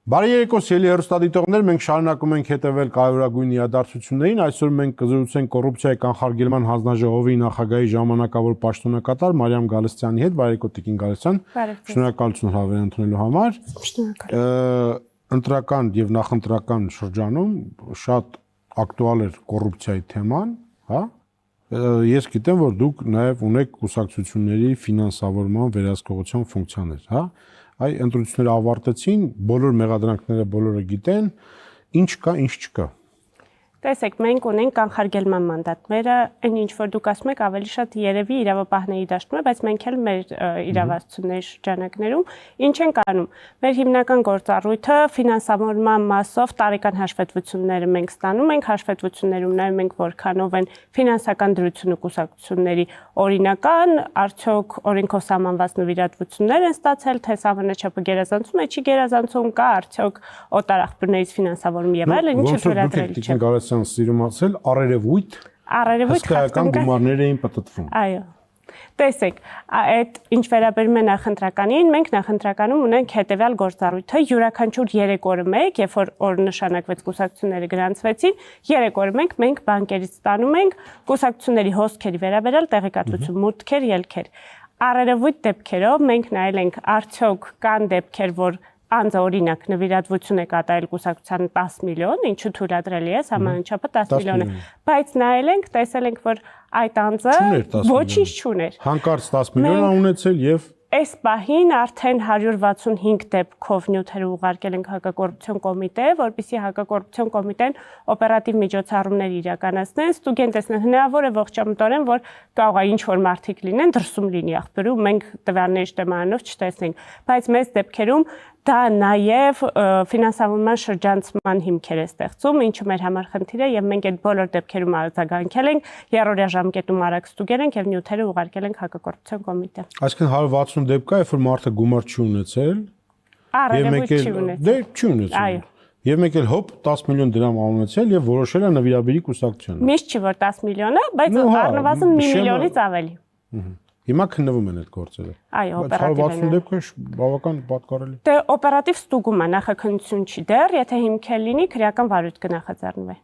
Բարի երեկո սիրելի հեռուստադիտողներ, մենք շարունակում ենք հետևել կարևորագույն իրադարձություններին։ Այսօր մենք կզրուցենք կոռուպցիայի կանխարգելման հանձնաժողովի նախագահի ժամանակավոր պաշտոնակատար Մարիամ Գալստյանի հետ։ Բարի երեկո Տիկին Գալստյան։ Շնորհակալություն հրավեր ընդունելու համար։ Ընտրական եւ նախընտրական շրջանում շատ ակտուալ էր կոռուպցիայի թեման, հա։ Ես գիտեմ, որ դուք նաեւ ունեք կուսակցությունների ֆինանսավորման վերահսկողության ֆունկցիաներ, հա։ Այ ընտրությունները ավարտեցին, բոլոր մեղադրանքները բոլորը գիտեն, ինչ կա, ինչ չկա։ Տեսեք, մենք ունենք կանխարգելման մանդատները, այն ինչ որ դուք ասում եք, ավելի շատ երևի իրավապահների դաշտում է, բայց մենք էլ մեր իրավասությունների շրջանակներում ինչ ենք անում։ Մեր հիմնական գործառույթը ֆինանսավորման մասով տարեկան հաշվետվությունները մենք ստանում ենք, հաշվետվություններում նայում ենք որքանով են ֆինանսական դրությունը կուսակցությունների օրինական, արդյոք օրենքով սահմանված նվիրատվություններ են ստացել, թե սահմանաչափը գերազանցում է, չի գերազանցում, կա արդյոք օտար աղբյուրներից ֆինանսավորում եւ այլն, ինչը վերադրելի չէ։ Սիրում ասել, առերևույթ հսկայական գումարներ էին պտտվում։ Այո։ Տեսեք, այդ ինչ վերաբերում է նախընտրականին, մենք նախընտրականում ունենք հետևյալ գործառույթը, յուրաքանչյուր 3 օրը մեկ, երբ որ օր նշանակվեց կուսակցությունները գրանցվեցին, 3 օրը մենք բանկերից ստանում ենք կուսակցությունների հոսքերի վերաբերյալ տեղեկատվություն, մուտքեր, ելքեր։ Առերևույթ դեպքերով մենք նայել ենք արդյոք կան դեպքեր, որ անձը օրինակ նվիրատվություն է կատարել կուսակցության 10 միլիոն, ինչու թույլատրելի է, սահմանաչափը 10 միլիոն է, բայց նայել ենք, տեսել ենք, որ այդ անձը ոչինչ չուներ։ Հանկարծ 10 միլիոն է ունեցել եւ այս պահին արդեն 165 դեպքով նյութերը ուղարկել ենք հակակոռուպցիոն կոմիտե, որպեսզի հակակոռուպցիոն կոմիտեն օպերատիվ միջոցառումներ իրականացնեն, ստուգեն տեսնեն հնարավոր է ողջամտորեն, որ կարող է ինչ որ մարդիկ լինեն, դրսում լինի աղբյուրում, մենք տվյալների շտեմարանով չտեսնենք, բայց մեծ դեպքերում դա նաև ֆինանսավորման շրջանցման հիմքեր է ստեղծում, ինչը մեր համար խնդիր է եւ մենք այդ բոլոր դեպքերում արձագանքել ենք, երրորդ ժամկետում արագ ստուգել ենք եւ նյութերը ուղարկել ենք հակակոռուպցիոն կոմիտե։ Այսինքն 160 դեպք կա, երբ որ մարդը գումար չի ունեցել, չի ունեցել։ Այո։ Եվ մեկ էլ հոպ 10 միլիոն դրամ ունեցել եւ որոշել է նվիրաբերի կուսակցությունը։ Միշտ չի որ 10 միլիոնը, բայց առնվազն 1 միլիոնից ավելի։ Հիմա քննվում են այդ գործերը։ Այո, օպերատիվ են։ 160 դեպքը բավական պատկառելի։ Դե օպերատիվ ստուգում է, նախաքննություն չի դեռ, եթե հիմքեր լինի, քրեական վարույթ կնախաձեռնվի։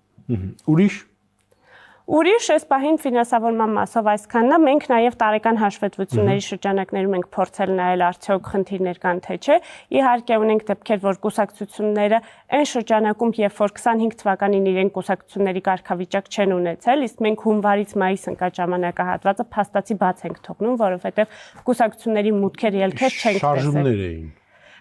Ուրիշ այս պահին ֆինանսավորման մասով այսքանն է, մենք նաև տարեկան հաշվետվությունների շրջանակներում ենք փորձել նայել արդյոք խնդիրներ կան թե չէ։ Իհարկե ունենք դեպքեր, որ կուսակցությունները այն շրջանակում, երբ որ 25 թվականին իրենք կուսակցությունների կարգավիճակ չեն ունեցել, իսկ մենք հունվարից մայիս ընկած ժամանակահատվածը փաստացի բաց ենք թողնում, որովհետև կուսակցությունների մուտքեր ելքեր չենք տեսել։ Շարժումներ էին։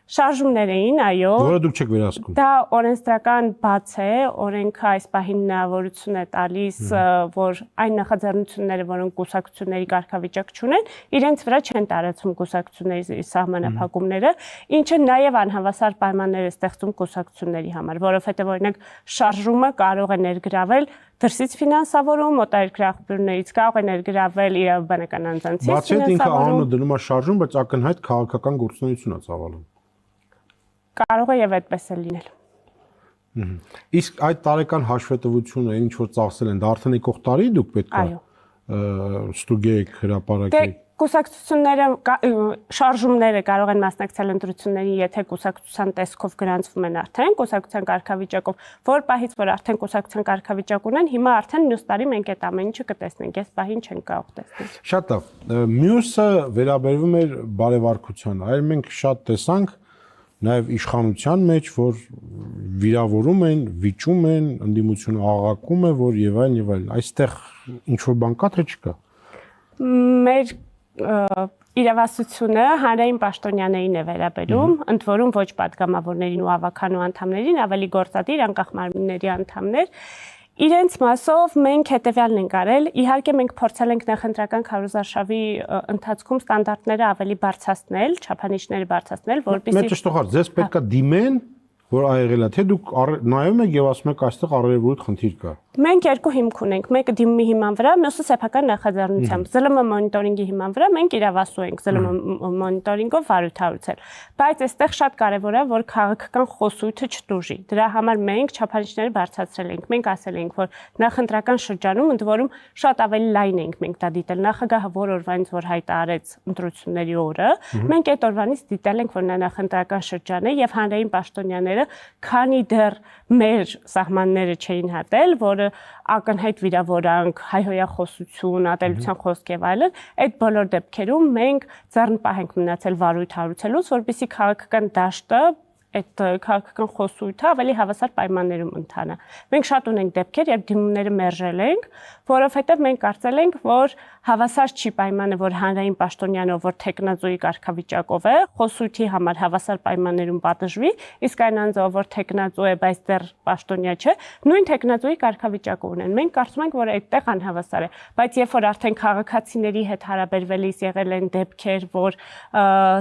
Շարժումներ էին, այո։ Որը դուք չեք վերահսկում։ Դա օրենսդրական բաց է, օրենքը այս պահին հնարավորություն է տալիս, որ այն նախաձեռնությունները, որոնք կուսակցությունների կարգավիճակ չունեն, իրենց վրա չեն տարածում կուսակցությունների սահմանափակումները, ինչը նաև անհավասար պայմաններ է ստեղծում կուսակցությունների համար, որովհետև օրինակ շարժումը կարող է ներգրավել դրսից ֆինանսավորում, օտարերկրյա աղբյուրներից կարող է ներգրավել իրավաբանական անձանցից ֆինանսավորում։ Բացի այդ ինքը անունը դնում է շարժում, բայց ակնհայտ քաղաքական գործունեություն է ծավալում։ Կարող է եւ այդպես է լինել։ Իսկ այդ տարեկան հաշվետվությունը ինչ որ ծախսել են, դա արդեն եկող տարի դուք պետք է ստուգեք, հրապարակեք։ Կուսակցությունները շարժումները կարող են մասնակցել ընտրություններին, եթե կուսակցության տեսքով գրանցվում են արդեն կուսակցության կարգավիճակով, որ պահից որ արդեն կուսակցության կարգավիճակ ունեն, հիմա արդեն մյուս տարի մենք այդ ամեն ինչը կտեսնենք, այս պահին չենք կարող տեսնել։ Շատ լավ։ Մյուսը վերաբերվում է բարեվարկությանը, այլ մենք շատ տեսանք նաև իշխանության մեջ, որ վիրավորում են, վիճում են, ընդդիմությունը աղաղակում է, որ եւ այլն, այստեղ ինչ որ բան կա թե չկա։ Մեր իրավասությունը հանրային պաշտոնյաներին է վերաբերում, ընդ որում ոչ պատգամավորներին ու ավականու անդամներին, ավելի գործադիր անկախ մարմինների անդամներ։ Իրենց մասով մենք հետևյալն ենք արել, իհարկե մենք փորձել ենք նախընտրական քարոզարշավի ընթացքում ստանդարտները ավելի բարձրացնել, չափանիշները բարձրացնել, որպեսզի Մեծ շտողար, ձեզ պետքա դիմեն, որ ա եղել է, թե դուք նայում եք եւ ասում եք այստեղ առերևույթ խնդիր կա։ Մենք երկու հիմք ունենք, մեկը դիմումի հիման վրա, մյուսը սեփական նախաձեռնությամբ։ ԶԼՄ մոնիտորինգի հիման վրա մենք իրավասու ենք ԶԼՄ մոնիտորինգով վարույթ հարուցել։ Բայց այստեղ շատ կարևոր է, որ քաղաքական խոսույթը չտուժի։ Դրա համար մենք չափանիշները բարձրացրել ենք։ Մենք ասել ենք, որ նախընտրական շրջանում ընդ որում շատ ավելի լայն ենք մենք դա դիտել։ Նախագահը որ օրվանից որ հայտարարեց ընտրությունների օրը, մենք այդ օրվանից դիտել ենք, որ նա նախընտրական շրջան է եւ հանրային պաշտոնյաները, քանի դեռ մեր սահմանները չէին հատել, որը ակնհայտ վիրավորանք, հայհոյախոսություն, ատելության խոսք եւ այլն, այդ բոլոր դեպքերում մենք ձեռնպահ ենք մնացել վարույթ հարուցելուց, որպեսզի քաղաքական դաշտը այդ քաղաքական խոսույթը ավելի հավասար պայմաններում ընթանա։ Մենք շատ ունենք դեպքեր, երբ դիմումները մերժել ենք, որովհետև մենք կարծել ենք, որ հավասար չի պայմանը, որ հանրային պաշտոնյանով, որ տեխնազոյի կարգավիճակով է, խոսույթի համար հավասար պայմաններում պատժվի, իսկ այն անձով, որ տեխնազոյ է, բայց դեռ պաշտոնյա չէ, նույն տեխնազոյի կարգավիճակով ունեն։ Մենք կարծում ենք, որ այդտեղ անհավասար է, բայց երբ որ արդեն քաղաքացիների հետ հարաբերվելիս եղել են դեպքեր, որ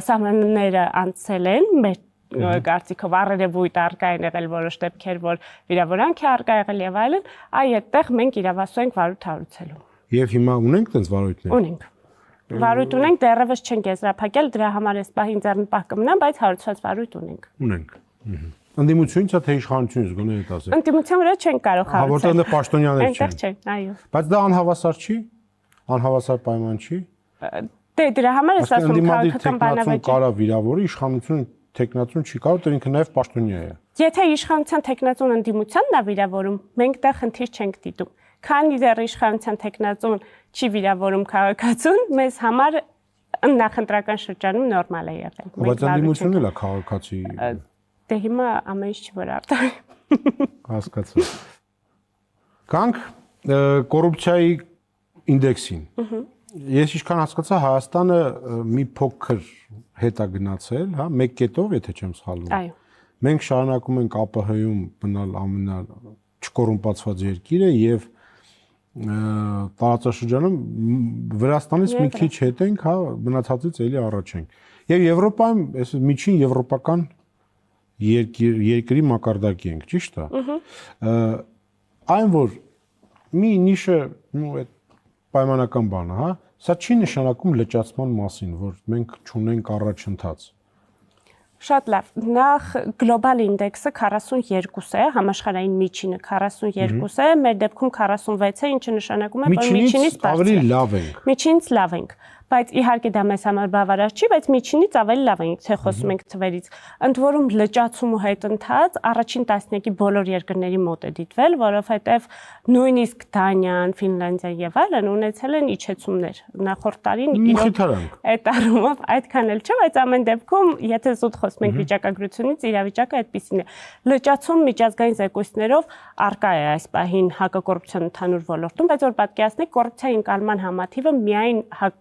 սահմանները անցել են, մեր կարծիքով առերևույթ արկա են եղել որոշ դեպքեր, որ վիրավորանք է արկա եղել եւ այլն, այդտեղ մենք իրավասու ենք վարույթ հարուցելու։ Եվ հիմա ունենք տենց վարույթներ։ Ունենք։ Վարույթ ունենք, դեռևս չենք եզրափակել, դրա համար էս պահին ձեռնպահ կմնան, բայց հարուցված վարույթ ունենք։ Ունենք։ Ընդդիմությունից է թե իշխանությունից գոնե այդ ասել։ Ընդդիմության վրա չենք կարող հարուցել։ Որտեղ պաշտոնյաներ չեն։ Այնտեղ չեն, այո։ Բայց դա անհավասար չի։ Անհավասար պայման չի։ Դե դրա համար էս ասում քաղաքական բանավեճը կարա վիրավորի, իշխանություն տեխնացուն չի կարող, դեռ ինքը նաև պաշտոնյա է։ Եթե իշխանության տեխնացուն ընդդիմությանն է վիրավորում, մենք դա խնդիր չենք դիտում։ Քանի դեռ իշխանության տեխնացուն չի վիրավորում քաղաքացուն, մեզ համար նախընտրական շրջանում նորմալ է եղել։ Բայց ընդդիմությունն էլ է քաղաքացի։ Դե հիմա ամեն ինչ չի որ արտահայտ։ Հասկացա։ Կանք կոռուպցիայի ինդեքսին։ Ես ինչքան հասկացա, Հայաստանը մի փոքր հետ է գնացել, հա, 1 կետով, եթե չեմ սխալվում։ Այո։ Մենք շարունակում ենք ԱՊՀ-ում մնալ ամենաչկոռումպացված երկիրը եւ տարածաշրջանում Վրաստանից մի քիչ հետ ենք, հա, մնացածից էլի առաջ ենք։ Եվ Եվրոպայում, այս միջին եվրոպական երկրի մակարդակի ենք, ճիշտ է։ Այն որ մի նիշը, այդ պայմանական բան է, հա, սա չի նշանակում լճացման մասին, որ մենք չունենք առաջընթաց։ Շատ լավ։ Նախ գլոբալ ինդեքսը 42 է, համաշխարհային միջինը 42 է, մեր դեպքում 46 է, ինչը նշանակում է, որ միջինից բարձր է։ Ավելի լավ ենք։ Միջինից լավ ենք, բայց իհարկե դա մեզ համար բավարար չի, բայց միջինից ավելի լավ ենք, թե խոսում ենք թվերից։ Ընդ որում լճացումու հետ ընթաց առաջին տասնյակի բոլոր երկրների մոտ է դիտվել, որովհետև նույնիսկ Դանիան, Ֆինլանդիան եւ այլն ունեցել են իջեցումներ։ Նախորդ տարին իրոք այդ առումով այդքան էլ չէ, բայց ամեն դեպքում, եթե զուտ խոսում ենք վիճակագրությունից, իրավիճակը այդպեսին է։ Լճացում միջազգային զեկույցներով արկա է այս պահին հակակոռուպցիոն ընդհանուր ոլորտում, բայց որ պատկերացնեք, կոռուպցիայի ընկալման համաթիվը միայն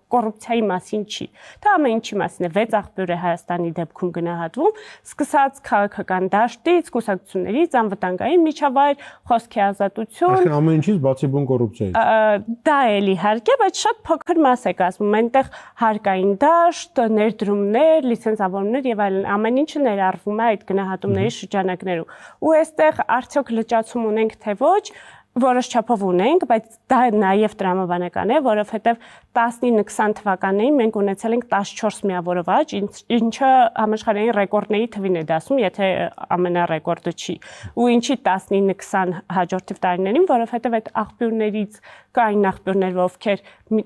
կոռուպցիայի մասին չի։ Դա ամեն ինչի մասին է, 6 աղբյուր է Հայաստանի դեպքում գնահատվում, սկսած քաղաքական դաշտից, կուսակցություններից, անվտանգային միջավայր, խոսքի ազատություն։ Այսինքն ամեն ինչից բացի բուն կոռուպցիայից։ Դա էլ իհարկե, բայց շատ փոքր մաս է կազմում։ Այնտեղ հարկային դաշտ, ներդրումներ, լիցենզավորումներ եւ այլն, ամեն ինչը ներառվում է այդ գնահատումների շրջանակներում։ Ու այստեղ արդյոք լճացում ունենք թե ոչ, որոշ չափով ունենք, բայց դա նաև տրամաբանական է, որովհետև 19-20 թվականներին մենք ունեցել ենք 14 միավորով աճ, ինչը համաշխարհային ռեկորդների թվին է դասում, եթե ամենառեկորդը չի։ Ու ինչի 19-20 հաջորդիվ տարիներին, որովհետև այդ աղբյուրներից կային աղբյուրներ, ովքեր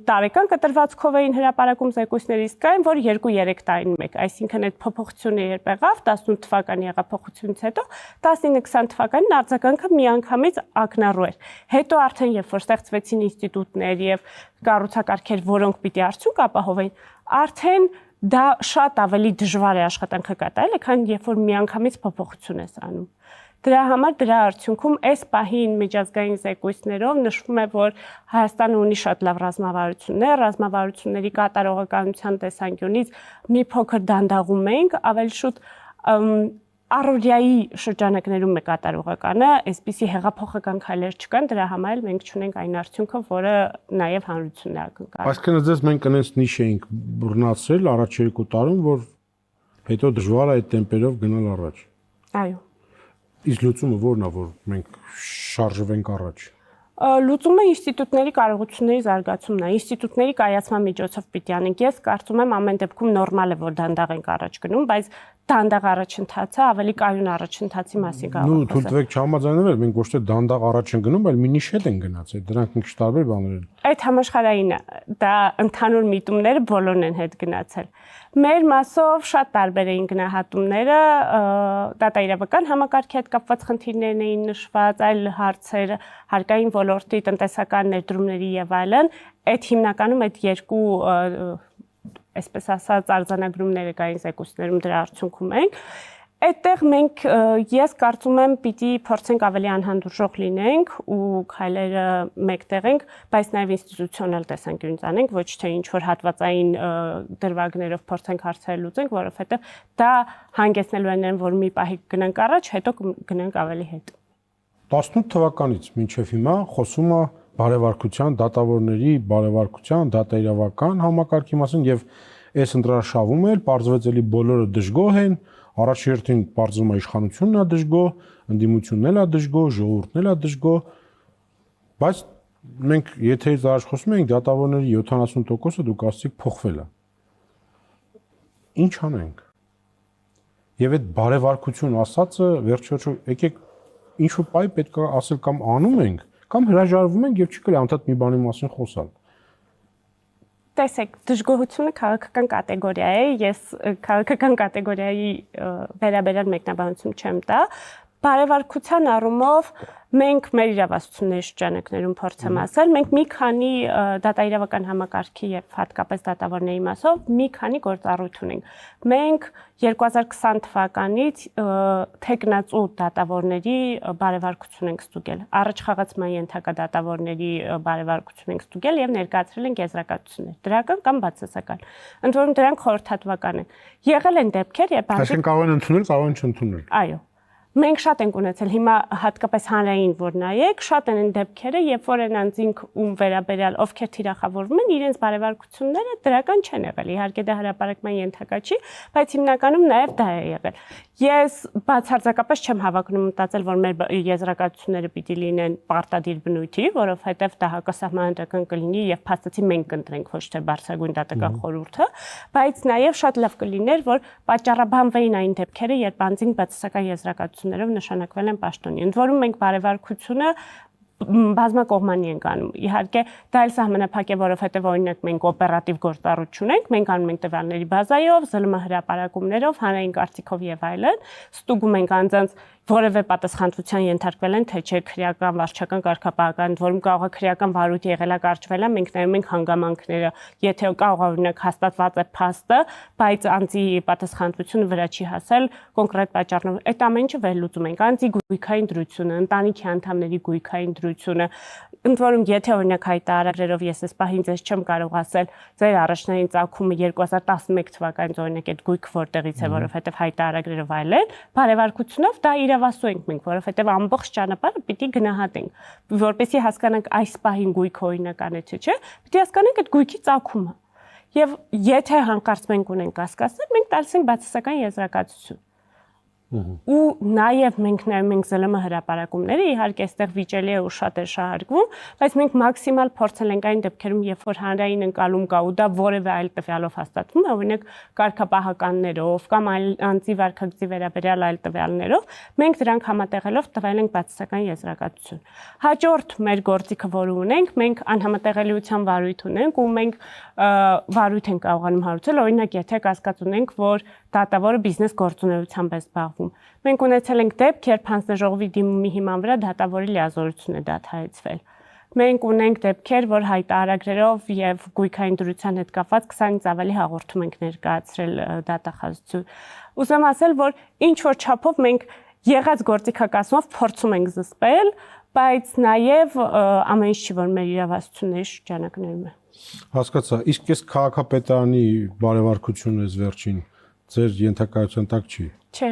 տարեկան կտրվածքով էին հրապարակում զեկույցներից, կային, որ 2-3 տարին մեկ, այսինքն այդ փոփոխությունը երբ եղավ 18 թվականի հեղափոխությունից հետո 19-20 թվականին արձագանքը միանգամից ակնառու էր։ Հետո արդեն երբ որ ստեղծվեցին ինստիտուտներ եւ կառուցակարգեր, որոնք պիտի արդյունք ապահովեն, արդեն դա շատ ավելի դժվար է աշխատանքը կատարել, քան երբ որ միանգամից փոփոխություն ես անում։ Դրա համար դրա արդյունքում այս պահին միջազգային զեկույցներով նշվում է, որ Հայաստանը ունի շատ լավ ռազմավարություններ, ռազմավարությունների կատարողականության տեսանկյունից մի փոքր դանդաղում ենք, ավելի շուտ առօրյայի շրջանակներում է կատարողականը, այսպիսի հեղափոխական քայլեր չկան, դրա համար էլ մենք չունենք այն արդյունքը, որը նաև հանրությունն է ակնկալում։ Այսինքն ձեզ մենք կնես նիշ էինք բռնացրել առաջ 2 տարում, որ հետո դժվար է այդ տեմպերով գնալ առաջ։ Այո։ Իսկ լուծումը ո՞րն է, որ մենք շարժվենք առաջ։ Լուծումը ինստիտուտների կարողությունների զարգացումն է, ինստիտուտների կայացման միջոցով պիտի անենք։ Ես կարծում եմ ամեն դեպքում նորմալ է, որ դանդաղ ենք առաջ գնում, բայց դանդաղ առաջընթացը ավելի կայուն առաջընթացի մասին կարող է։ Թույլ տվեք չհամաձայնվել, մենք ոչ թե դանդաղ առաջ են գնում, այլ մի նիշ հետ են գնացել։ Դրանք մի քիչ տարբեր բաներ են։ Այդ համաշխարհային դա ընդհանուր միտումները բոլորն են հետ գնացել։ Մեր մասով շատ տարբեր էին գնահատումները, դատաիրավական համակարգի հետ կապված խնդիրներն էին նշված, այլ հարցեր, հարկային ոլորտի տնտեսական ներդրումների եւ այլն, այդ հիմնականում այդ երկու այսպես ասած արձանագրումները կային զեկույցներում դրա արդյունքում ենք։ Այդտեղ մենք ես կարծում եմ պիտի փորձենք ավելի անհանդուրժող լինենք ու քայլերը մեկտեղենք, բայց նաև ինստիտուցիոնալ տեսանկյունից անենք, ոչ թե ինչ որ հատվածային դրվագներով փորձենք հարցերը լուծենք, որովհետև դա հանգեցնելու է նրան, որ մի պահի գնանք առաջ, հետո գնանք ավելի հետ։ 18 թվականից մինչև հիմա խոսում է բարևարկության, դատավորների բարևարկության, դատաիրավական համակարգի մասին եւ այս ընտրաշավում էլ պարզվեց էլի բոլորը դժգոհ են, առաջերտին պարզվում է իշխանությունն է դժգոհ, ընդդիմությունն էլ է դժգոհ, ժողովուրդն էլ է դժգոհ, բայց մենք եթերից առաջ խոսում ենք դատավորների 70%-ը դուք ասացիք փոխվել է։ Ինչ անենք։ Եվ այդ բարևարկություն ասածը վերջերտ եկեք ինչ-որ բայ պետք է ասել կամ անում ենք, կամ հրաժարվում ենք եւ չի կարելի անդադ մի բանի մասին խոսալ։ Տեսեք, դժգոհությունը քաղաքական կատեգորիա է, ես քաղաքական կատեգորիայի վերաբերյալ մեկնաբանություն չեմ տա, բարևարկության առումով մենք մեր իրավասությունների շրջանակներում փորձեմ ասել, մենք մի քանի դատաիրավական համակարգի եւ հատկապես դատավորների մասով մի քանի գործառույթ ունենք։ Մենք 2020 թվականից թեկնածու դատավորների բարևարկություն ենք ստուգել, առաջխաղացման ենթակա դատավորների բարևարկություն ենք ստուգել եւ ներկայացրել ենք եզրակացություններ, դրական կամ բացասական։ Ընդ որում դրանք խորհրդատվական են։ Եղել են դեպքեր, երբ Այսինքն կարող են ընդունել, կարող են չընդունել։ Այո։ Մենք շատ ենք ունեցել հիմա հատկապես հանրային որ նայեք, շատ են դեպքերը, երբ որ են անձինք ում վերաբերյալ ովքեր թիրախավորվում են, իրենց բարևարկությունները դրական չեն եղել։ Իհարկե դա հրապարակման ենթակա չի, բայց հիմնականում նաև դա է եղել։ Ես բացարձակապես չեմ հավակնում մտածել, որ մեր եզրակացությունները պիտի լինեն պարտադիր բնույթի, որովհետև դա հակասահմանադրական կլինի եւ փաստացի մենք կընտրենք ոչ թե բարձրագույն դատական խորհուրդը, բայց նաև շատ լավ կլիներ, որ պատճառաբանվեին այն դեպքերը, երբ անձինք բացասական եզրակացություններով նշանակվել են պաշտոնի։ Ընդ որում մենք բարևարկությունը բազմակողմանի ենք անում։ Իհարկե, դա էլ սահմանափակ է, որովհետև օրինակ մենք օպերատիվ գործառույթ չունենք, մենք անում ենք տվյալների բազայով, ԶԼՄ հրապարակումներով, հանրային կարծիքով եւ այլն, ստուգում ենք անձանց որևէ պատասխանատվության ենթարկվել են, թե չէ քրեական վարչական կարգապահական, որում կարող է քրեական վարույթ եղել է, կարճվել է, մենք նայում ենք հանգամանքները, եթե կարող է օրինակ հաստատված է փաստը, բայց անձի պատասխանատվությունը վրա չի հասել կոնկրետ պատճառներով, այդ ամեն ինչը վերլուծում ենք, անձի գույքային դրությունը, ընտանիքի անդամների գույքային դրությունը, ընդ որում եթե օրինակ հայտարարերով ես այս պահին ձեզ չեմ կարող ասել ձեր առաջնային ծագումը 2011 թվականից օրինակ այդ գույքը որտեղից է, որովհետև հայտարարերով այլն, բարևարկությունով դա իրավասու ենք մենք, որովհետև ամբողջ ճանապարհը պիտի գնահատենք, որպեսզի հասկանանք այս պահին գույքը օրինական է թե չէ, պիտի հասկանանք այդ գույքի ծագումը։ Եվ եթե հանկարծ մենք ունենք կասկածներ, մենք տալիս ենք բացասական եզրակացություն։ Ու նաև մենք նայում ենք ԶԼՄ հրապարակումները, իհարկե այստեղ վիճելի է ու շատ է շահարկվում, բայց մենք մաքսիմալ փորձել ենք այն դեպքերում, երբ որ հանրային ընկալում կա ու դա որևէ այլ տվյալով հաստատվում է, օրինակ կարգապահականներով կամ անձի վարքագծի վերաբերյալ այլ տվյալներով, մենք դրանք համատեղելով տվել ենք բացասական եզրակացություն։ Հաջորդ մեր գործիքը, որը ունենք, մենք անհամատեղելիության վարույթ ունենք ու մենք վարույթ ենք կարողանում հարուցել, օրինակ եթե կասկած ունենք, որ դատավորը բիզնես գործունեությամբ է զբաղվում։ Մենք ունեցել ենք դեպք, երբ հանձնաժողովի դիմումի հիման վրա դատավորի լիազորությունն է դադարեցվել։ Մենք ունենք դեպքեր, որ հայտարարագրերով եւ գույքային դրության հետ կապված 20-ից ավելի հաղորդում ենք ներկայացրել դատախազություն։ Ուզում ասել, որ ինչ որ չափով մենք եղած գործիքակազմով փորձում ենք զսպել, բայց նաեւ ամեն ինչ չի, որ մեր իրավասությունների շրջանակներում է։ Հասկացա, իսկ այս քաղաքապետարանի բարևարկությունը այս վերջին ձեր ենթակայության տակ չի։ Չէ,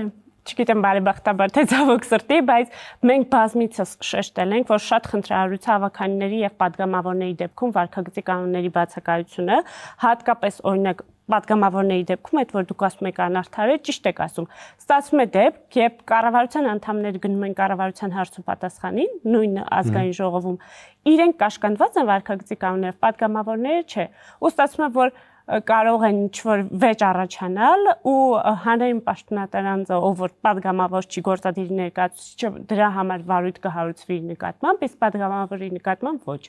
չգիտեմ բարեբախտաբար թե ցավոք սրտի, բայց մենք բազմիցս շեշտել ենք, որ շատ խնդրահարույց հավաքանիների եւ падգամավորների դեպքում վարքագծի կանոնների բացակայությունը, հատկապես օրինակ պատգամավորների դեպքում այդ որ դուք ասում եք անարդար է, ճիշտ եք ասում։ Ստացվում է դեպք, երբ կառավարության անդամները գնում են կառավարության հարց ու պատասխանին, նույն ազգային ժողովում, իրենք կաշկանդված են վարքագծի կանոններով, պատգամավորները չէ։ Ու ստացվում է, որ կարող են ինչ-որ վեճ առաջանալ ու հանրային պաշտոնատարանձը, ով որ պատգամավոր չի գործադիրի ներկայացուցիչը, դրա համար վարույթ կհարուցվի իր նկատմամբ, իսկ պատգամավորի նկատմամբ ոչ։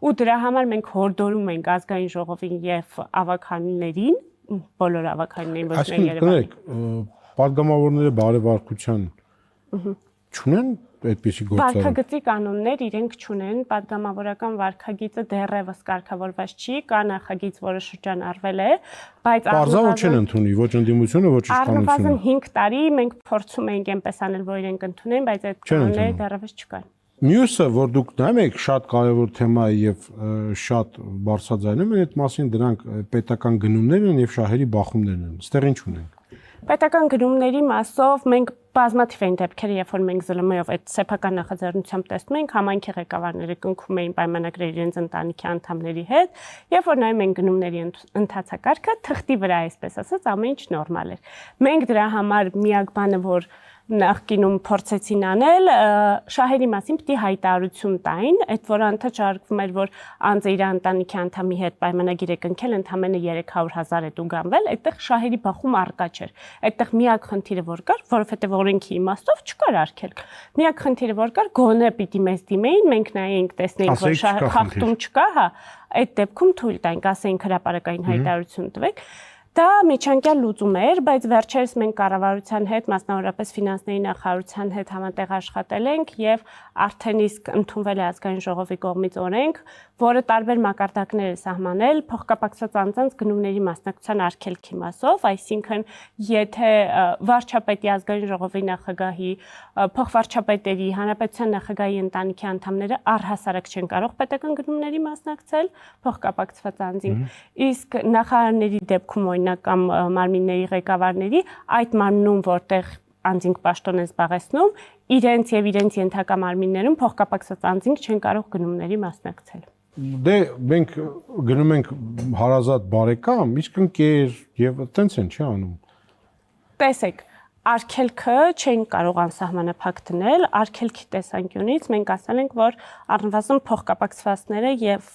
Ու դրա համար մենք հորդորում ենք ազգային ժողովին եւ ավականներին, բոլոր ավականներին, ոչ միայն Երևանի։ Պատգամավորները բարեվարկության չունեն այդպիսի գործառույթ։ Վարքագծի կանոններ իրենք չունեն, պատգամավորական վարքագիծը դեռևս կարգավորված չի, կա նախագիծ, որը շրջանառվել է, բայց Պարզավ չեն ընդունի ոչ ընդդիմությունը, ոչ իշխանությունը։ Առնվազն 5 տարի մենք փորձում ենք այնպես անել, որ իրենք ընդունեն, բայց այդ կանոնները դեռևս չկան։ Մյուսը, որ դուք նայում եք, շատ կարևոր թեմա է եւ շատ բարձրաձայնում են այդ մասին, դրանք պետական գնումներն են եւ շահերի բախումներն են։ Այստեղ ինչ ունենք։ Պետական գնումների մասով մենք բազմաթիվ են դեպքերը, երբ որ մենք ԶԼՄ-ով այդ սեփական նախաձեռնությամբ տեսնում ենք, համայնքի ղեկավարները կնքում էին պայմանագրեր իրենց ընտանիքի անդամների հետ, երբ որ նայում են գնումների ընթացակարգը, թղթի վրա, այսպես ասած, ամեն ինչ նորմալ էր։ Մենք դրա համար միակ բանը, որ նախկինում փորձեցին անել, շահերի մասին պիտի հայտարարություն տային, այդ որ անդրադառնում էր, որ անձը իր ընտանիքի անդամի հետ պայմանագիր է կնքել, ընդամենը 300,000 է տուգանվել, այդտեղ շահերի բախում առկա չէր։ Այդտեղ միակ խնդիրը որ կար, որովհետև օրենքի իմաստով չկար արգելք։ Միակ խնդիրը որ կար, գոնե պիտի մեզ դիմեին, մենք նայենք, տեսնեինք, որ խախտում չկա, հա, այդ դեպքում թույլ տանք, ասենք հրապարակային հայտարարություն տվեք։ Դա միջանկյալ լուծում էր, բայց վերջերս մենք կառավարության հետ, մասնավորապես ֆինանսների նախարարության հետ համատեղ աշխատել ենք եւ արդեն իսկ ընդունվել է ազգային ժողովի կողմից օրենք, որը տարբեր մակարդակներ է սահմանել փոխկապակցված անձանց գնումների մասնակցության արգելքի մասով, այսինքն եթե վարչապետի ազգային ժողովի նախագահի, փոխվարչապետերի, հանրապետության նախագահի ընտանիքի անդամները առհասարակ չեն կարող պետական գնումների մասնակցել փոխկապակցված անձին, իսկ նախարարների դեպքում կամ մարմինների ղեկավարների այդ մարմնում, որտեղ անձինք պաշտոն են զբաղեցնում, իրենց եւ իրենց ենթակա մարմիններում փոխկապակցված անձինք չեն կարող գնումների մասնակցել։ Դե մենք գնում ենք հարազատ բարեկամ, իսկ ընկեր եւ այդտենց են չի անում։ Տեսեք, արգելքը չեն կարող անսահմանափակ դնել, արգելքի տեսանկյունից մենք ասել ենք, որ առնվազն փոխկապակցվածները եւ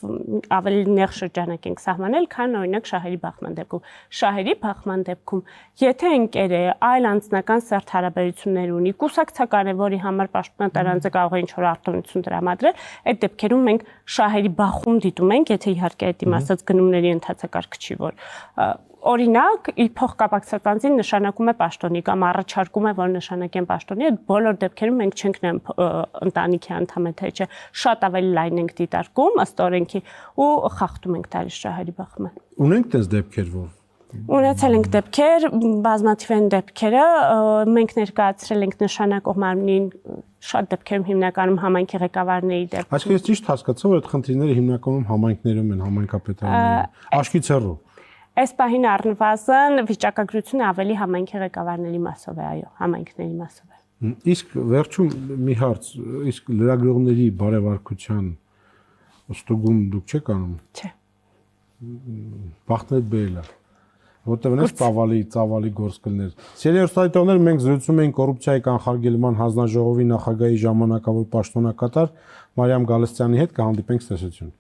ավելի նեղ շրջանակ ենք սահմանել, քան օրինակ շահերի բախման դեպքում։ Շահերի բախման դեպքում, եթե ընկերը այլ անձնական սերտ հարաբերություններ ունի, կուսակցական է, որի համար պաշտոնատարանձը կարող է ինչ-որ արտոնություն տրամադրել, այդ դեպքերում մենք շահերի բախում դիտում ենք, եթե իհարկե այդ իմաստած գնումների ընթացակարգ չի, որ օրինակ, իր փոխկապակցված անձին նշանակում է պաշտոնի կամ առաջարկում է, որ նշանակեն պաշտոնի, այդ բոլոր դեպքերում մենք չենք նայում ընտանիքի անդամ է թե չէ, շատ ավելի լայն ենք դիտարկում ըստ օրենքի ու խախտում ենք տալիս շահերի բախումը։ Ունենք տես դեպքեր, որ Ունեցել ենք դեպքեր, բազմաթիվ են դեպքերը, մենք ներկայացրել ենք նշանակող մարմնին շատ դեպքերում հիմնականում համայնքի ղեկավարների դեպքում։ Այսինքն ես ճիշտ հասկացա, որ այդ խնդիրները հիմնականում համայնքներում են, համայնքապետարաններում, աշկիցեռով։ Այս պահին առնվազն վիճակագրությունը ավելի համայնքի ղեկավարների մասով է, այո, համայնքների մասով է։ Իսկ վերջում մի հարց, իսկ լրագրողների բարեվարկության ստուգում դուք չեք անում։ Չէ։ Բախտներ բերելա։ Որտեղ նես ծավալի գործ կլներ։ Սիրելի հեռուստադիտողներ, մենք զրուցում ենք կոռուպցիայի կանխարգելման հանձնաժողովի նախագահի ժամանակավոր պաշտոնակատար Մարիամ Գալստյանի հետ, կհանդիպենք ցտեսություն։